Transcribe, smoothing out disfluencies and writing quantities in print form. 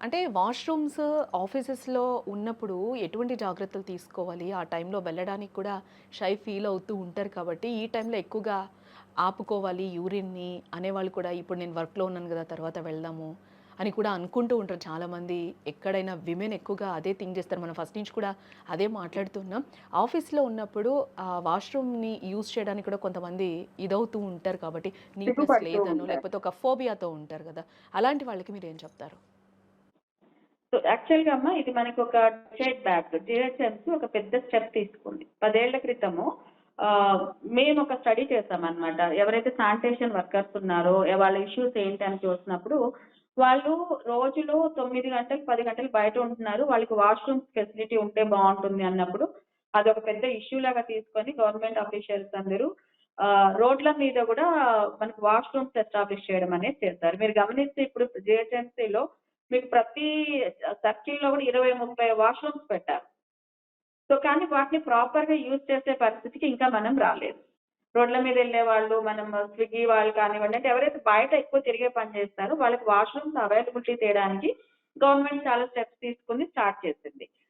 అంటే వాష్‌రూమ్స్ ఆఫీసెస్‌లో ఉన్నప్పుడు ఎటువంటి జాగ్రత్తలు తీసుకోవాలి? ఆ టైంలో వెళ్ళడానికి కూడా షై ఫీల్ అవుతూ ఉంటారు కాబట్టి, ఈ టైంలో ఎక్కువగా ఆపుకోవాలి యూరిన్‌ని అనేవాళ్ళు కూడా ఇప్పుడు నేను వర్క్‌లో ఉన్నాను గదా! తర్వాత వెళ్దాము అని కూడా అనుకుంటూ ఉంటారు చాలామంది. ఎక్కడైనా విమెన్ ఎక్కువగా అదే థింక్ చేస్తారు. మనం ఫస్ట్ నుంచి కూడా అదే మాట్లాడుతున్నాం. ఆఫీస్‌లో ఉన్నప్పుడు వాష్‌రూమ్‌ని యూజ్ చేయడానికి కూడా కొంతమంది ఇదవుతూ ఉంటారు కాబట్టి, నీట్‌నెస్ సిగ్గుపడుతూ లేదనో ఉంటారు. లేకపోతే ఒక ఫోబియాతో ఉంటారు గదా! అలాంటి వాళ్ళకి మీరేం చెప్తారు? సో, యాక్చువల్‌గా అమ్మ ఇది మనకొక డికేడ్ బ్యాక్ జీహెచ్ఎంసీ ఒక పెద్ద స్టెప్ తీసుకుంది. 10 ఏళ్ల క్రితము మేమొక స్టడీ చేసామనమాట. ఎవరైతే శానిటేషన్ వర్కర్స్ ఉన్నారో, వాళ్ళ ఇష్యూస్ ఏంటి అని చూసినప్పుడు, వాళ్ళు రోజులో 9 గంటలు, 10 గంటలు బయట ఉంటున్నారు. వాళ్ళకి వాష్‌రూమ్స్ ఫెసిలిటీ ఉంటే బావుంటుంది అన్నప్పుడు, అదొక పెద్ద ఇష్యూ లాగా తీసుకొని గవర్నమెంట్ అఫీషియల్స్ అందరూ రోడ్ల మీద గూడా మనకు వాష్‌రూమ్స్ ఎస్టాబ్లిష్ చేయడం అనేది చేశారు. మీరు గమనిస్తే ఇప్పుడు జీహెచ్ఎంసీలో మీకు ప్రతి సర్కిల్‌లో కూడా 20, 30 వాష్‌రూమ్స్ పెట్టారు. సో, కానీ వాటిని ప్రాపర్‌గా యూజ్ చేసే పరిస్థితికి ఇంకా మనం రాలేదు. రోడ్ల మీద ఎళ్ళేవాళ్ళు, మనం స్విగ్గీ వాళ్ళు కానివ్వండి, అంటే ఎవరైతే బయట ఎక్కువ తిరిగే పని చేస్తారో వాళ్ళకి వాష్‌రూమ్స్ అవైలబిలిటీ చేయడానికి గవర్నమెంట్ చాలా స్టెప్స్ తీసుకొని స్టార్ట్ చేసింది.